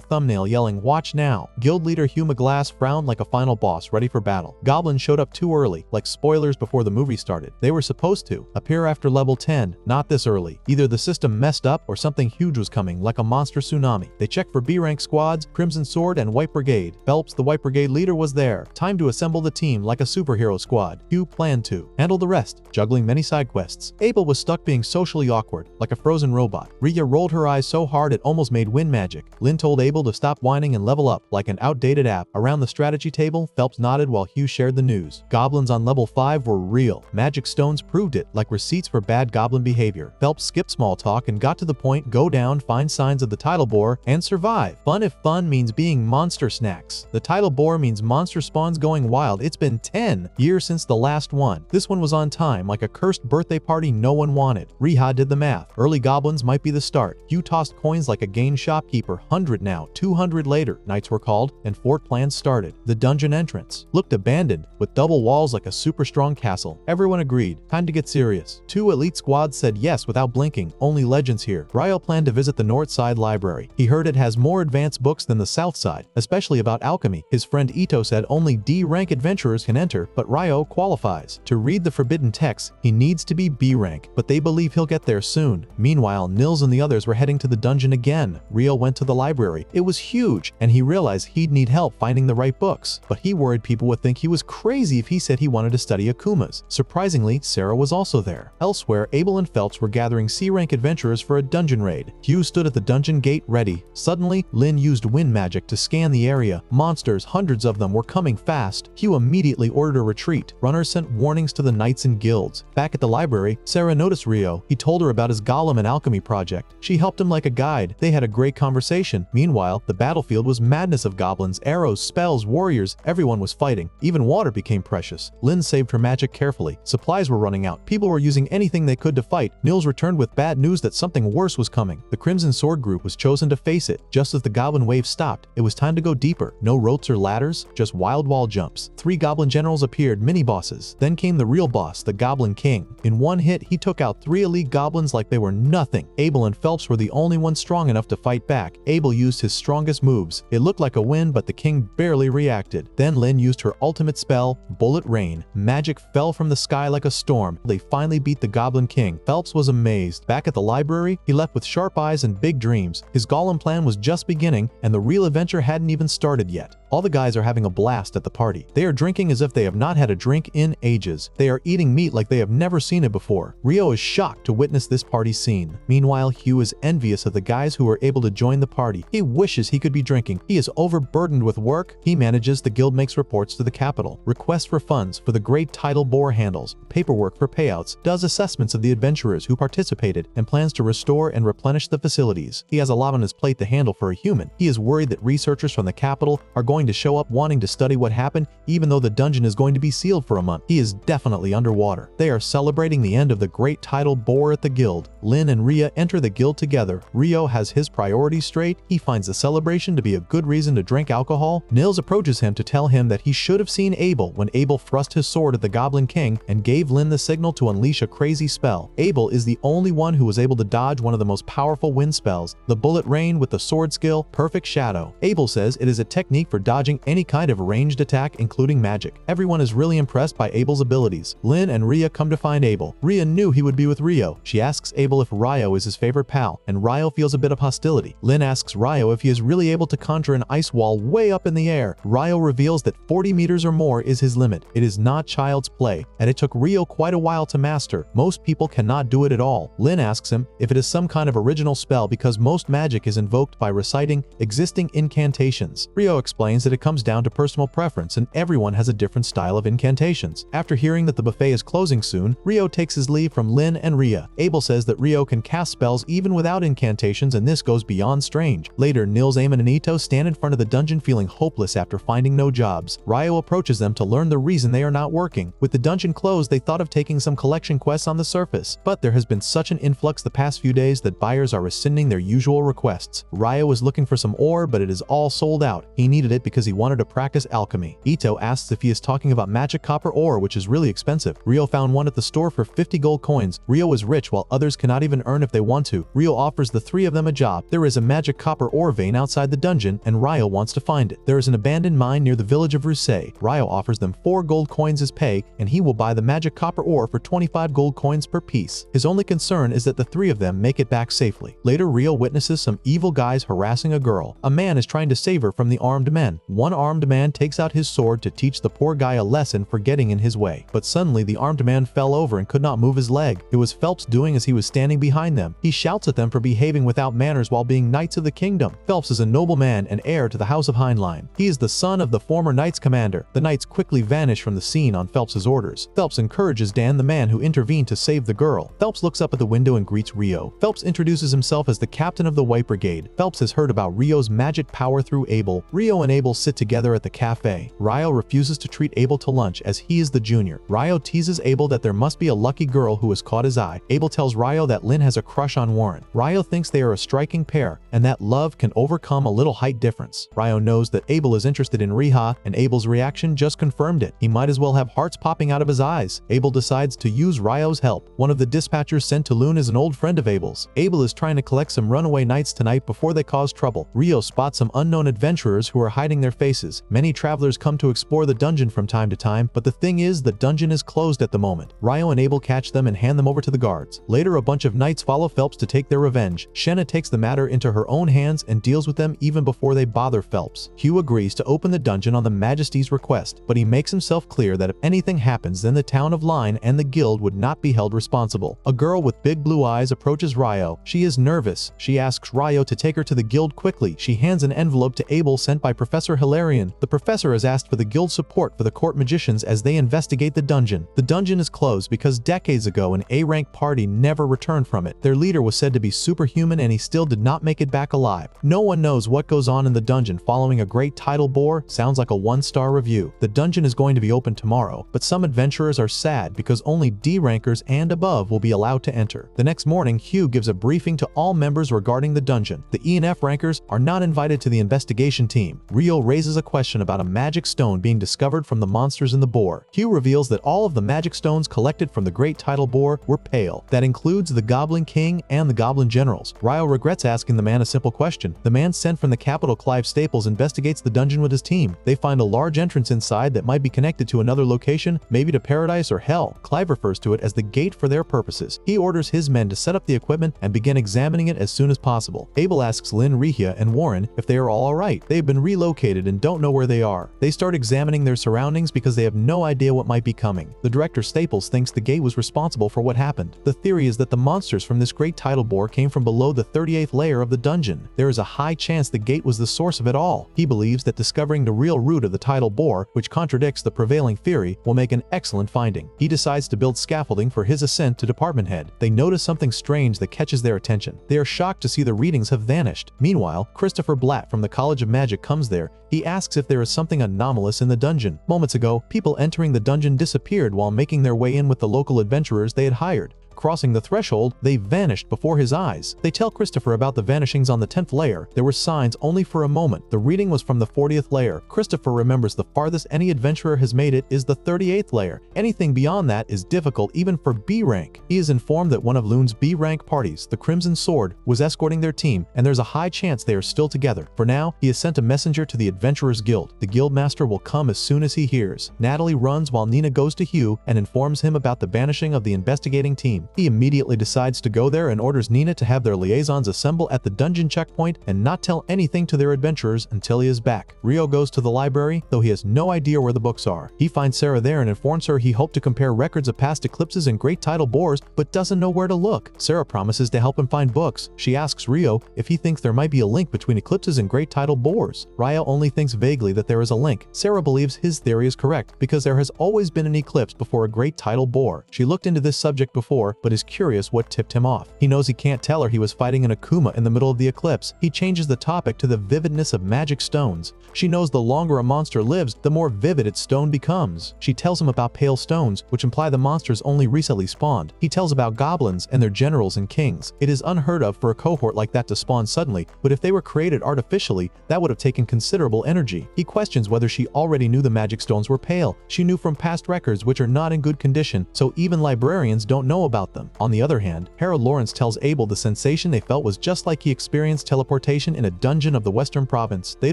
thumbnail yelling, "Watch now." Guild leader Hugh McGlass frowned like a final boss ready for battle. Goblins showed up too early, like spoilers before the movie started. They were supposed to appear after level 10, not this early. Either the system messed up or something huge was coming, like a monster tsunami. They checked for B-rank squads, Crimson Sword, and White Brigade. Phelps, the White Brigade leader, was there. Time to assemble the team like a superhero squad. Hugh planned to handle the rest, juggling many side quests. Abel was stuck being socially awkward, like a frozen robot. Rhea rolled her eyes so hard it almost made wind magic. Lynn told Abel to stop whining and level up like an outdated app. Around the strategy table, Phelps nodded while Hugh shared the news. Goblins on level 5 were real. Magic stones proved it, like receipts for bad goblin behavior. Phelps skipped small talk and got to the point: go down, find signs of the tidal boar, and survive. Fun if fun means being monster snacks. The tidal boar means monster spawns going wild. It's been 10 years since the last one. This one was on time, like a cursed birthday party no one wanted. Reha did the math. Early goblins might be the start. Hugh tossed coins like a game shopkeeper. 100 now, 200 later. Knights were called, and fort plans started. The dungeon entrance looked abandoned, with double walls like a super strong castle. Everyone agreed. Time to get serious. 2 elite squads said yes without blinking. Only legends here. Ryo planned to visit the north side library. He heard it has more advanced books than the south side, especially about alchemy. His friend Ito said only D-rank adventurers can enter, but Ryo qualifies. To read the forbidden texts, he needs to be B-rank, but they believe he'll get there soon. Meanwhile, Niels and the others were heading to the dungeon again. Ryo went to the library. It was huge, and he realized he'd need help finding the right books, but he worried people would think he was crazy if he said he wanted to study Akumas. Surprisingly, Sarah was also there. Elsewhere, Abel and Phelps were gathering C-rank adventurers for a dungeon raid. Hugh stood at the dungeon gate ready. Suddenly, Lynn used wind magic to scan the area. Monsters, hundreds of them, were coming fast. Hugh immediately ordered a retreat. Runners sent warnings to the knights and guilds. Back at the library, Sarah noticed Ryo. He told her about his golem and alchemy project. She helped him like a guide. They had a great conversation. Meanwhile, the battlefield was madness of goblins, arrows, spells, warriors. Everyone was fighting. Even water became precious. Lynn saved her magic carefully. Supplies were running out. People were using anything they could to fight. Niels returned with bad news that something worse was coming. The Crimson Sword group was chosen to face it. Just as the goblin wave stopped, it was time to go deeper. No ropes or ladders, just wild wall jumps. 3 goblin generals appeared, mini-bosses. Then came the real boss, the Goblin King. In one hit, he took out 3 elite goblins like they were nothing. Abel and Phelps were the only ones strong enough to fight back. Abel used his strongest moves. It looked like a win, but the king barely reacted. Then Lynn used her ultimate spell, Bullet Rain. Magic fell from the sky like a storm. They finally beat the Goblin King. Phelps was amazed. Back at the library, he left with sharp eyes and big dreams. His golem plan was just beginning, and the real adventure hadn't even started yet. All the guys are having a blast at the party. They are drinking as if they have not had a drink in ages. They are eating meat like they have never seen it before. Ryo is shocked to witness this party scene. Meanwhile, Hugh is envious of the guys who are able to join the party. He wishes he could be drinking. He is overburdened with work. He manages the guild, makes reports to the capital, requests for funds for the great tidal boar handles, paperwork for payouts, does assessments of the adventurers who participated, and plans to restore and replenish the facilities. He has a lot on his plate to handle for a human. He is worried that researchers from the capital are going to show up wanting to study what happened, even though the dungeon is going to be sealed for a month. He is definitely underwater. They are celebrating the end of the great tidal boar at the guild. Lynn and Rhea enter the guild together. Ryo has his priorities straight. He finds the celebration to be a good reason to drink alcohol. Niels approaches him to tell him that he should have seen Abel when Abel thrust his sword at the Goblin King and gave Lynn the signal to unleash a crazy spell. Abel is the only one who was able to dodge one of the most powerful wind spells, the Bullet Rain with the sword skill, Perfect Shadow. Abel says it is a technique for dodging any kind of ranged attack, including magic. Everyone is really impressed by Abel's abilities. Lynn and Rhea come to find Abel. Rhea knew he would be with Ryo. She asks Abel if Ryo is his favorite pal, and Ryo feels a bit of hostility. Lynn asks Ryo if he is really able to conjure an ice wall way up in the air. Ryo reveals that 40 meters or more is his limit. It is not child's play, and it took Ryo quite a while to master. Most people cannot do it at all. Lynn asks him if it is some kind of original spell because most magic is invoked by reciting existing incantations. Ryo explains that it comes down to personal preference and everyone has a different style of incantations. After hearing that the buffet is closing soon, Ryo takes his leave from Lynn and Rhea. Abel says that Ryo can cast spells even without incantations, and this goes beyond strange. Later, Niels, Eamon, and Ito stand in front of the dungeon feeling hopeless after finding no jobs. Ryo approaches them to learn the reason they are not working. With the dungeon closed, they thought of taking some collection quests on the surface, but there has been such an influx the past few days that buyers are rescinding their usual requests. Ryo is looking for some ore, but it is all sold out. He needed it because he wanted to practice alchemy. Ito asks if he is talking about magic copper ore, which is really expensive. Ryo found one at the store for 50 gold coins. Ryo is rich while others cannot even earn if they want to. Ryo offers the 3 of them a job. There is a magic copper ore vein outside the dungeon, and Ryo wants to find it. There is an abandoned mine near the village of Rusay. Ryo offers them 4 gold coins as pay, and he will buy the magic copper ore for 25 gold coins per piece. His only concern is that the 3 of them make it back safely. Later, Ryo witnesses some evil guys harassing a girl. A man is trying to save her from the armed men. One armed man takes out his sword to teach the poor guy a lesson for getting in his way. But suddenly the armed man fell over and could not move his leg. It was Phelps doing as he was standing behind them. He shouts at them for behaving without manners while being knights of the kingdom. Phelps is annoyed nobleman and heir to the House of Heinlein. He is the son of the former Knights commander. The Knights quickly vanish from the scene on Phelps's orders. Phelps encourages Dan, the man who intervened to save the girl. Phelps looks up at the window and greets Rio. Phelps introduces himself as the captain of the White Brigade. Phelps has heard about Rio's magic power through Abel. Rio and Abel sit together at the cafe. Rio refuses to treat Abel to lunch as he is the junior. Rio teases Abel that there must be a lucky girl who has caught his eye. Abel tells Rio that Lynn has a crush on Warren. Rio thinks they are a striking pair and that love can overcome a little height difference. Rio knows that Abel is interested in Riha, and Abel's reaction just confirmed it. He might as well have hearts popping out of his eyes. Abel decides to use Rio's help. One of the dispatchers sent to Lune is an old friend of Abel's. Abel is trying to collect some runaway knights tonight before they cause trouble. Rio spots some unknown adventurers who are hiding their faces. Many travelers come to explore the dungeon from time to time, but the thing is, the dungeon is closed at the moment. Rio and Abel catch them and hand them over to the guards. Later, a bunch of knights follow Phelps to take their revenge. Shenna takes the matter into her own hands and deals with them even before they bother Phelps. Hugh agrees to open the dungeon on the Majesty's request, but he makes himself clear that if anything happens, then the town of Line and the guild would not be held responsible. A girl with big blue eyes approaches Rio. She is nervous. She asks Rio to take her to the guild quickly. She hands an envelope to Abel sent by Professor Hilarion. The professor has asked for the guild support for the court magicians as they investigate the dungeon. The dungeon is closed because decades ago an A-rank party never returned from it. Their leader was said to be superhuman and he still did not make it back alive. No one knows what goes on in the dungeon following a great tidal boar. Sounds like a 1-star review. The dungeon is going to be open tomorrow, but some adventurers are sad because only D-rankers and above will be allowed to enter. The next morning, Hugh gives a briefing to all members regarding the dungeon. The E and F rankers are not invited to the investigation team. Rio raises a question about a magic stone being discovered from the monsters in the boar. Hugh reveals that all of the magic stones collected from the great tidal boar were pale. That includes the Goblin King and the Goblin Generals. Rio regrets asking the man a simple question. The man sent from the capital, Clive Staples, investigates the dungeon with his team. They find a large entrance inside that might be connected to another location, maybe to paradise or hell. Clive refers to it as the gate for their purposes. He orders his men to set up the equipment and begin examining it as soon as possible. Abel asks Lynn, Rihia, and Warren if they are all alright. They have been relocated and don't know where they are. They start examining their surroundings because they have no idea what might be coming. The director Staples thinks the gate was responsible for what happened. The theory is that the monsters from this great tidal boar came from below the 38th layer of the dungeon. There is a high chance the gate was the source of it all. He believes that discovering the real root of the tidal boar, which contradicts the prevailing theory, will make an excellent finding. He decides to build scaffolding for his ascent to department head. They notice something strange that catches their attention. They are shocked to see the readings have vanished. Meanwhile, Christopher Blatt from the College of Magic comes there. He asks if there is something anomalous in the dungeon. Moments ago, people entering the dungeon disappeared while making their way in with the local adventurers they had hired. Crossing the threshold, they vanished before his eyes. They tell Christopher about the vanishings on the 10th layer. There were signs only for a moment. The reading was from the 40th layer. Christopher remembers the farthest any adventurer has made it is the 38th layer. Anything beyond that is difficult even for B rank. He is informed that one of Lune's B rank parties, the Crimson Sword, was escorting their team, and there's a high chance they are still together. For now, he has sent a messenger to the Adventurers Guild. The guildmaster will come as soon as he hears. Natalie runs while Nina goes to Hugh and informs him about the vanishing of the investigating team. He immediately decides to go there and orders Nina to have their liaisons assemble at the dungeon checkpoint and not tell anything to their adventurers until he is back. Rio goes to the library, though he has no idea where the books are. He finds Sarah there and informs her he hoped to compare records of past eclipses and great tidal boars, but doesn't know where to look. Sarah promises to help him find books. She asks Rio if he thinks there might be a link between eclipses and great tidal boars. Rio only thinks vaguely that there is a link. Sarah believes his theory is correct because there has always been an eclipse before a great tidal boar. She looked into this subject before, but is curious what tipped him off. He knows he can't tell her he was fighting an Akuma in the middle of the eclipse. He changes the topic to the vividness of magic stones. She knows the longer a monster lives, the more vivid its stone becomes. She tells him about pale stones, which imply the monsters only recently spawned. He tells about goblins and their generals and kings. It is unheard of for a cohort like that to spawn suddenly, but if they were created artificially, that would have taken considerable energy. He questions whether she already knew the magic stones were pale. She knew from past records which are not in good condition, so even librarians don't know about them. On the other hand, Harold Lawrence tells Abel the sensation they felt was just like he experienced teleportation in a dungeon of the Western Province. They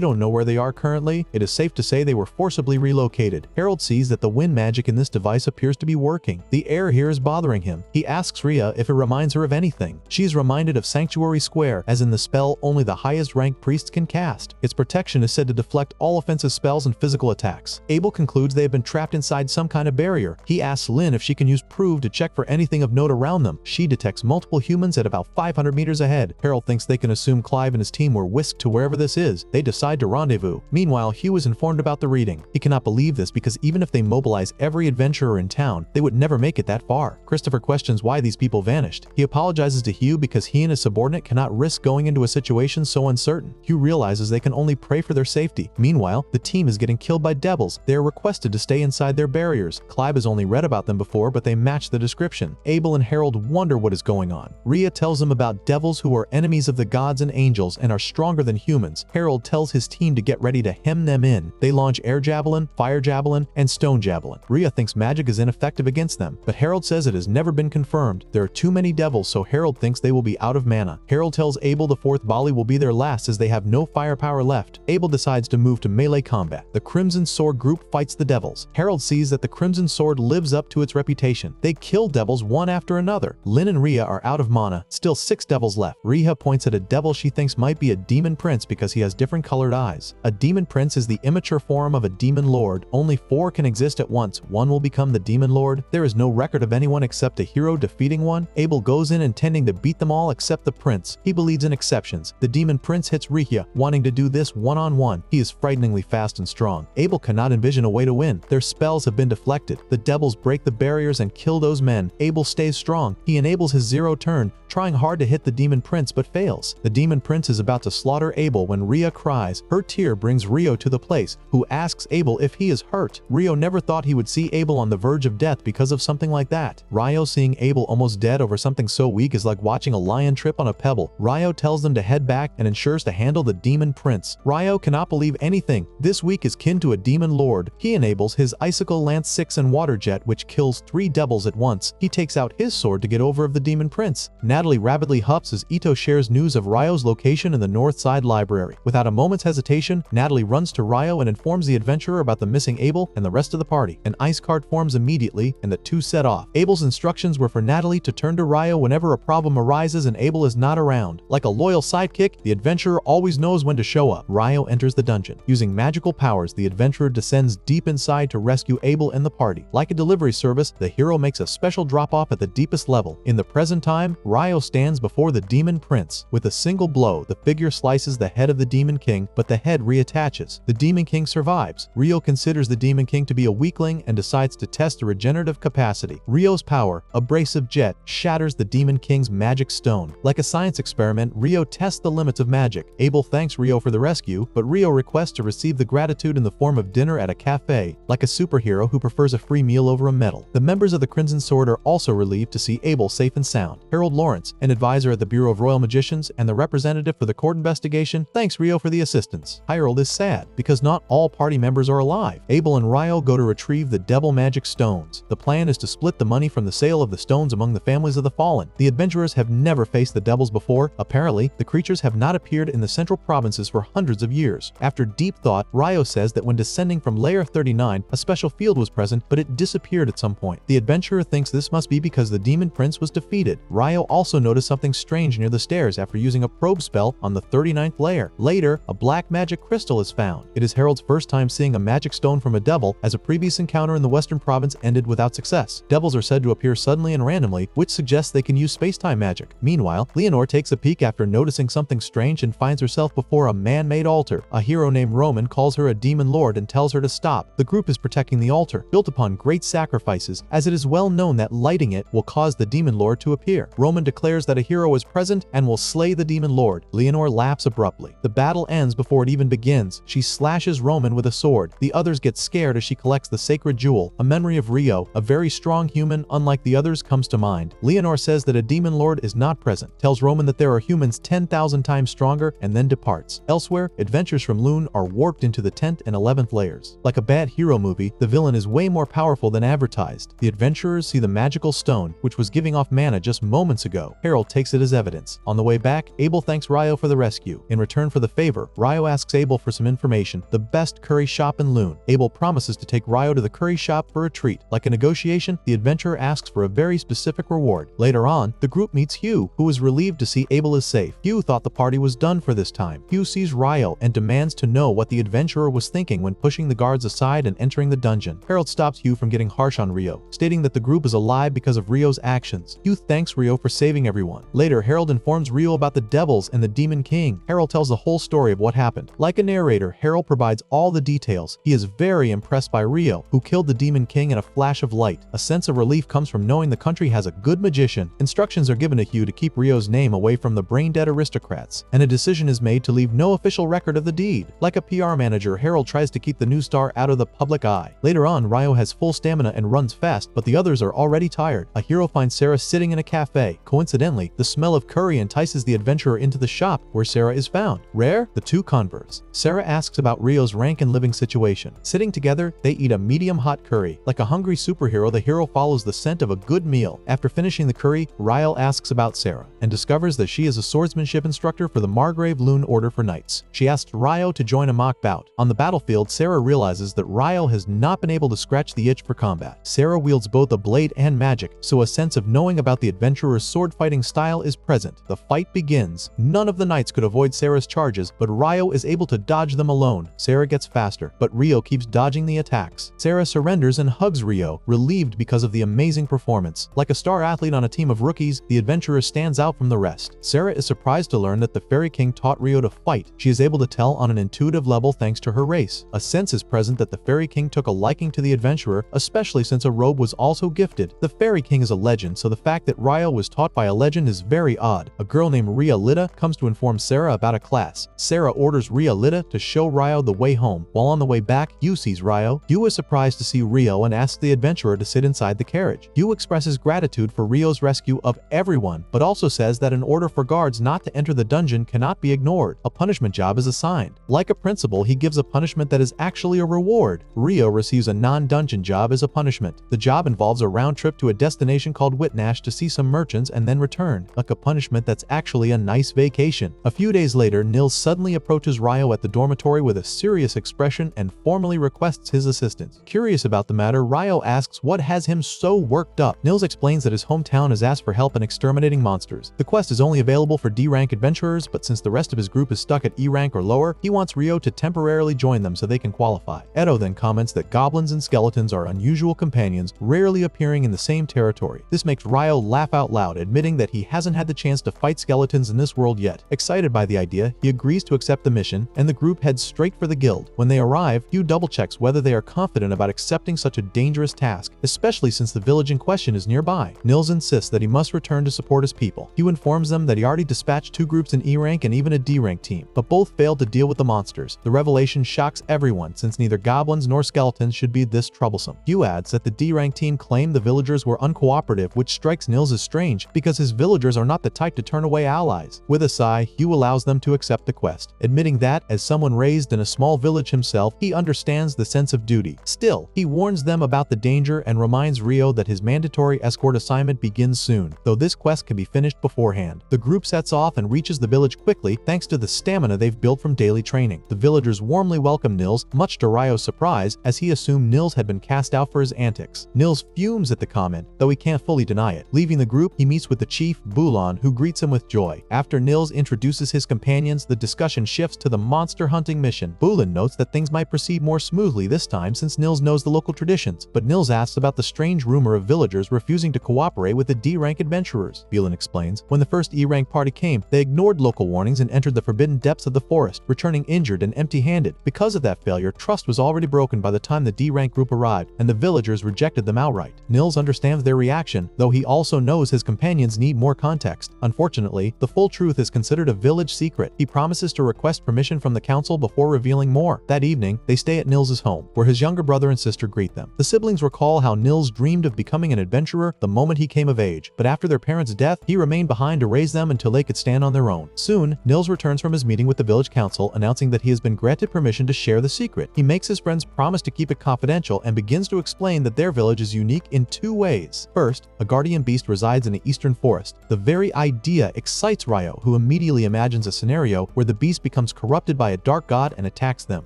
don't know where they are currently. It is safe to say they were forcibly relocated. Harold sees that the wind magic in this device appears to be working. The air here is bothering him. He asks Rhea if it reminds her of anything. She is reminded of Sanctuary Square, as in the spell only the highest ranked priests can cast. Its protection is said to deflect all offensive spells and physical attacks. Abel concludes they have been trapped inside some kind of barrier. He asks Lynn if she can use Prove to check for anything of note note around them. She detects multiple humans at about 500 meters ahead. Harold thinks they can assume Clive and his team were whisked to wherever this is. They decide to rendezvous. Meanwhile, Hugh is informed about the reading. He cannot believe this because even if they mobilize every adventurer in town, they would never make it that far. Christopher questions why these people vanished. He apologizes to Hugh because he and his subordinate cannot risk going into a situation so uncertain. Hugh realizes they can only pray for their safety. Meanwhile, the team is getting killed by devils. They are requested to stay inside their barriers. Clive has only read about them before, but they match the description. Abel and Harold wonder what is going on. Rhea tells them about devils who are enemies of the gods and angels and are stronger than humans. Harold tells his team to get ready to hem them in. They launch air javelin, fire javelin, and stone javelin. Rhea thinks magic is ineffective against them, but Harold says it has never been confirmed. There are too many devils, so Harold thinks they will be out of mana. Harold tells Abel the fourth volley will be their last as they have no firepower left. Abel decides to move to melee combat. The Crimson Sword group fights the devils. Harold sees that the Crimson Sword lives up to its reputation. They kill devils one after another. Lynn and Rhea are out of mana. Still 6 devils left. Rhea points at a devil she thinks might be a demon prince because he has different colored eyes. A demon prince is the immature form of a demon lord. Only 4 can exist at once. One will become the demon lord. There is no record of anyone except a hero defeating one. Abel goes in intending to beat them all except the prince. He believes in exceptions. The demon prince hits Rhea, wanting to do this one-on-one. He is frighteningly fast and strong. Abel cannot envision a way to win. Their spells have been deflected. The devils break the barriers and kill those men. Abel stays strong. He enables his zero turn, trying hard to hit the demon prince but fails. The demon prince is about to slaughter Abel when Rhea cries. Her tear brings Rio to the place, who asks Abel if he is hurt. Rio never thought he would see Abel on the verge of death because of something like that. Rio seeing Abel almost dead over something so weak is like watching a lion trip on a pebble. Rio tells them to head back and ensures to handle the demon prince. Rio cannot believe anything. This weak is kin to a demon lord. He enables his icicle lance 6 and water jet, which kills 3 devils at once. He takes out his sword to get over of the demon prince. Natalie rapidly huffs as Ito shares news of Ryo's location in the North Side Library. Without a moment's hesitation, Natalie runs to Ryo and informs the adventurer about the missing Abel and the rest of the party. An ice cart forms immediately, and the two set off. Abel's instructions were for Natalie to turn to Ryo whenever a problem arises and Abel is not around. Like a loyal sidekick, the adventurer always knows when to show up. Ryo enters the dungeon. Using magical powers, the adventurer descends deep inside to rescue Abel and the party. Like a delivery service, the hero makes a special drop-off at the deepest level. In the present time, Ryo stands before the demon prince. With a single blow, the figure slices the head of the demon king, but the head reattaches. The demon king survives. Rio considers the demon king to be a weakling and decides to test the regenerative capacity. Rio's power, abrasive jet, shatters the demon king's magic stone. Like a science experiment, Rio tests the limits of magic. Abel thanks Rio for the rescue, but Rio requests to receive the gratitude in the form of dinner at a cafe, like a superhero who prefers a free meal over a medal. The members of the Crimson Sword are also relieved to see Abel safe and sound. Harold Lawrence, an advisor at the Bureau of Royal Magicians and the representative for the court investigation, thanks Rio for the assistance. Harold is sad because not all party members are alive. Abel and Ryo go to retrieve the devil magic stones. The plan is to split the money from the sale of the stones among the families of the fallen. The adventurers have never faced the devils before. Apparently, the creatures have not appeared in the central provinces for hundreds of years. After deep thought, Ryo says that when descending from layer 39, a special field was present, but it disappeared at some point. The adventurer thinks this must be because the demon prince was defeated. Ryo also noticed something strange near the stairs after using a probe spell on the 39th layer. Later, a black magic crystal is found. It is Harold's first time seeing a magic stone from a devil, as a previous encounter in the western province ended without success. Devils are said to appear suddenly and randomly, which suggests they can use space-time magic. Meanwhile, Leonor takes a peek after noticing something strange and finds herself before a man-made altar. A hero named Roman calls her a demon lord and tells her to stop. The group is protecting the altar, built upon great sacrifices, as it is well known that lighting it will cause the demon lord to appear. Roman declares that a hero is present and will slay the demon lord. Leonor laughs abruptly. The battle ends before it even begins. She slashes Roman with a sword. The others get scared as she collects the sacred jewel. A memory of Rio, a very strong human unlike the others, comes to mind. Leonor says that a demon lord is not present, tells Roman that there are humans 10,000 times stronger, and then departs. Elsewhere, adventures from Loon are warped into the 10th and 11th layers. Like a bad hero movie, the villain is way more powerful than advertised. The adventurers see the magical stone, which was giving off mana just moments ago. Harold takes it as evidence. On the way back, Abel thanks Ryo for the rescue. In return for the favor, Ryo asks Abel for some information, the best curry shop in Loon. Abel promises to take Ryo to the curry shop for a treat. Like a negotiation, the adventurer asks for a very specific reward. Later on, the group meets Hugh, who is relieved to see Abel is safe. Hugh thought the party was done for this time. Hugh sees Ryo and demands to know what the adventurer was thinking when pushing the guards aside and entering the dungeon. Harold stops Hugh from getting harsh on Rio, stating that the group is alive because of Rio's actions. Hugh thanks Rio for saving everyone. Later, Harold informs Rio about the devils and the Demon King. Harold tells the whole story of what happened. Like a narrator, Harold provides all the details. He is very impressed by Rio, who killed the Demon King in a flash of light. A sense of relief comes from knowing the country has a good magician. Instructions are given to Hugh to keep Rio's name away from the brain-dead aristocrats, and a decision is made to leave no official record of the deed. Like a PR manager, Harold tries to keep the new star out of the public eye. Later on, Rio has full stamina and runs fast, but the others are already tired. A hero finds Sarah sitting in a cafe. Coincidentally, the smell of curry entices the adventurer into the shop where Sarah is found. Rare, the two converse. Sarah asks about Rio's rank and living situation. Sitting together, they eat a medium-hot curry. Like a hungry superhero, the hero follows the scent of a good meal. After finishing the curry, Ryle asks about Sarah and discovers that she is a swordsmanship instructor for the Margrave Loon Order for Knights. She asks Ryo to join a mock bout. On the battlefield, Sarah realizes that Ryo has not been able to scratch the itch for combat. Sarah wields both a blade and magic, so a sense of knowing about the adventurer's sword-fighting style is present. The fight begins. None of the knights could avoid Sarah's charges, but Ryo is able to dodge them alone. Sarah gets faster, but Rio keeps dodging the attacks. Sarah surrenders and hugs Rio, relieved because of the amazing performance. Like a star athlete on a team of rookies, the adventurer stands out from the rest. Sarah is surprised to learn that the Fairy King taught Rio to fight. She is able to tell on an intuitive level thanks to her race. A sense is present that the Fairy King took a liking to the adventurer, especially since a robe was also gifted. The Fairy King is a legend, so the fact that Rio was taught by a legend is very odd. A girl named Ria Lita comes to inform Sarah about a class. Sarah orders Ria Lita to show Rio the way home. While on the way back, Hugh sees Rio. Hugh is surprised to see Rio and asks the adventurer to sit inside the carriage. Hugh expresses gratitude for Rio's rescue of everyone, but also says that an order for guards not to enter the dungeon cannot be ignored. A punishment job is assigned. Like a principal, he gives a punishment that is actually a reward. Rio receives a non-dungeon job as a punishment. The job involves a round trip to a destination called Whitnash to see some merchants and then return. Like a punishment that's actually a nice vacation. A few days later, Niels suddenly approaches Rio at the dormitory with a serious expression and formally requests his assistance. Curious about the matter, Rio asks what has him so worked up. Niels explains that his hometown has asked for help in exterminating monsters. The quest is only available for D-rank adventurers, but since the rest of his group is stuck at E rank or lower, he wants Rio to temporarily join them so they can qualify. Edo then comments that goblins and skeletons are unusual companions, rarely appearing in the same territory. This makes Rio laugh out loud, admitting that he hasn't had the chance to fight skeletons in this world yet. Excited by the idea, he agrees to accept the mission, and the group heads straight for the guild. When they arrive, Hugh double-checks whether they are confident about accepting such a dangerous task, especially since the village in question is nearby. Niels insists that he must return to support his people. Hugh informs them that he already dispatched 2 groups in E rank and even a D rank team, but both failed to deal with the monsters. The revelation shocks everyone, since neither goblins nor skeletons should be this troublesome. Hugh adds that the D rank team claimed the villagers were uncooperative, which strikes Niels as strange because his villagers are not the type to turn away allies. With a sigh, Hugh allows them to accept the quest, admitting that, as someone raised in a small village himself, he understands the sense of duty. Still, he warns them about the danger and reminds Rio that his mandatory escort assignment begins soon, though this quest can be finished beforehand. The group sets off and reaches the village quickly thanks to the stamina they've built from daily training. The villagers warmly welcome Niels, much to Ryo's surprise, as he assumed Niels had been cast out for his antics. Niels fumes at the comment, though he can't fully deny it. Leaving the group, he meets with the chief, Bulon, who greets him with joy. After Niels introduces his companions, the discussion shifts to the monster hunting mission. Bulon notes that things might proceed more smoothly this time since Niels knows the local traditions, but Niels asks about the strange rumor of villagers refusing to cooperate with the D-rank adventurers. Bulon explains, when the first E-rank party came, they ignored local warnings and entered the forbidden depths of the forest, returning injured and empty-handed. Because of that failure, trust was already broken by the time the D-rank group arrived, and the villagers rejected them outright. Niels understands their reaction, though he also knows his companions need more context. Unfortunately, the full truth is considered a village secret. He promises to request permission from the council before revealing more. That evening, they stay at Niels' home, where his younger brother and sister greet them. The siblings recall how Niels dreamed of becoming an adventurer the moment he came of age, but after their parents' death, he remained behind to raise them until they could stand on their own. Soon, Niels returns from his meeting with the village council, announcing that he has been granted permission to share the secret. He makes his friends promise to keep it confidential and begins to explain that their village is unique in 2 ways. First, a guardian beast resides in the eastern forest. The very idea excites Ryo, who immediately imagines a scenario where the beast becomes corrupted by a dark god and attacks them.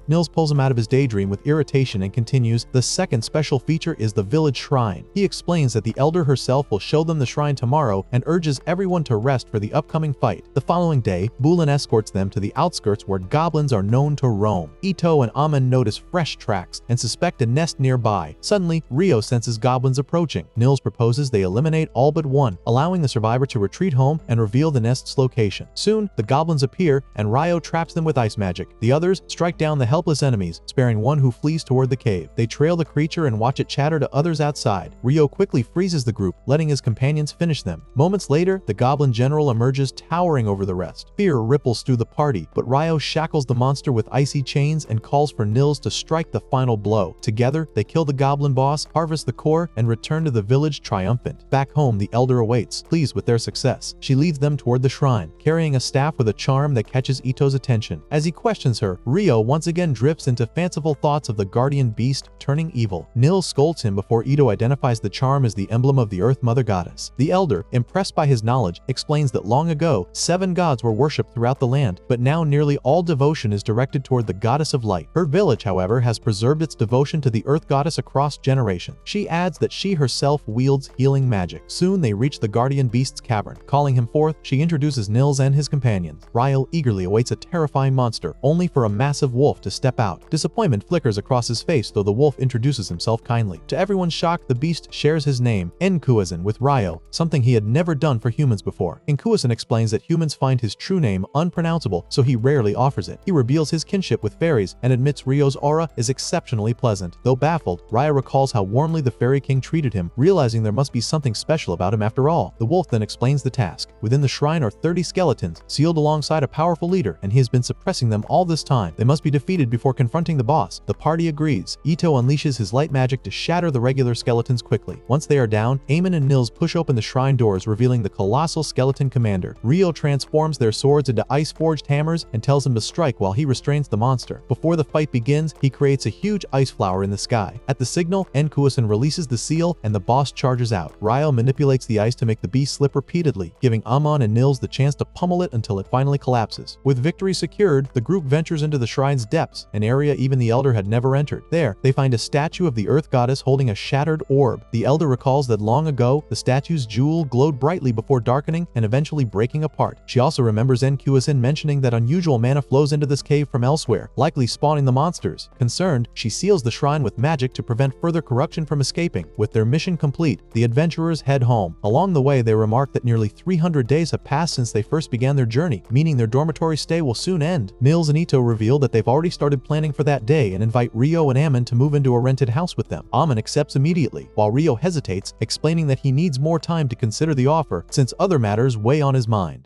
Niels pulls him out of his daydream with irritation and continues, the second special feature is the village shrine. He explains that the elder herself will show them the shrine tomorrow and urges everyone to rest for the upcoming fight. The following day, Bulon escorts them to the outskirts where goblins are known to roam. Ito and Amen notice fresh tracks and suspect a nest nearby. Suddenly, Rio senses goblins approaching. Niels proposes proposes they eliminate all but one, allowing the survivor to retreat home and reveal the nest's location. Soon, the goblins appear, and Ryo traps them with ice magic. The others strike down the helpless enemies, sparing one who flees toward the cave. They trail the creature and watch it chatter to others outside. Ryo quickly freezes the group, letting his companions finish them. Moments later, the goblin general emerges, towering over the rest. Fear ripples through the party, but Ryo shackles the monster with icy chains and calls for Niels to strike the final blow. Together, they kill the goblin boss, harvest the core, and return to the village triumphant. Back home, the elder awaits, pleased with their success. She leads them toward the shrine, carrying a staff with a charm that catches Ito's attention. As he questions her, Ryo once again drifts into fanciful thoughts of the guardian beast turning evil. Niels scolds him before Ito identifies the charm as the emblem of the Earth Mother Goddess. The elder, impressed by his knowledge, explains that long ago, 7 gods were worshipped throughout the land, but now nearly all devotion is directed toward the goddess of light. Her village, however, has preserved its devotion to the Earth Goddess across generations. She adds that she herself wields healing magic. Soon they reach the guardian beast's cavern. Calling him forth, she introduces Niels and his companions. Ryo eagerly awaits a terrifying monster, only for a massive wolf to step out. Disappointment flickers across his face, though the wolf introduces himself kindly. To everyone's shock, the beast shares his name, Enkuazen, with Ryo, something he had never done for humans before. Enkuazen explains that humans find his true name unpronounceable, so he rarely offers it. He reveals his kinship with fairies and admits Ryo's aura is exceptionally pleasant. Though baffled, Ryo recalls how warmly the Fairy King treated him, realizing there must be something special about him after all. The wolf then explains the task. Within the shrine are 30 skeletons, sealed alongside a powerful leader, and he has been suppressing them all this time. They must be defeated before confronting the boss. The party agrees. Ito unleashes his light magic to shatter the regular skeletons quickly. Once they are down, Eamon and Niels push open the shrine doors, revealing the colossal skeleton commander. Ryo transforms their swords into ice-forged hammers and tells him to strike while he restrains the monster. Before the fight begins, he creates a huge ice flower in the sky. At the signal, Enkuazen releases the seal and the boss charges out. Ryo manipulates the ice to make the beast slip repeatedly, giving Amon and Niels the chance to pummel it until it finally collapses. With victory secured, the group ventures into the shrine's depths, an area even the elder had never entered. There, they find a statue of the Earth Goddess holding a shattered orb. The elder recalls that long ago, the statue's jewel glowed brightly before darkening and eventually breaking apart. She also remembers Enkuazen mentioning that unusual mana flows into this cave from elsewhere, likely spawning the monsters. Concerned, she seals the shrine with magic to prevent further corruption from escaping. With their mission complete, the adventurers head home. Along the way, they remark that nearly 300 days have passed since they first began their journey, meaning their dormitory stay will soon end. Niels and Ito reveal that they've already started planning for that day and invite Ryo and Amon to move into a rented house with them. Amon accepts immediately, while Ryo hesitates, explaining that he needs more time to consider the offer since other matters weigh on his mind.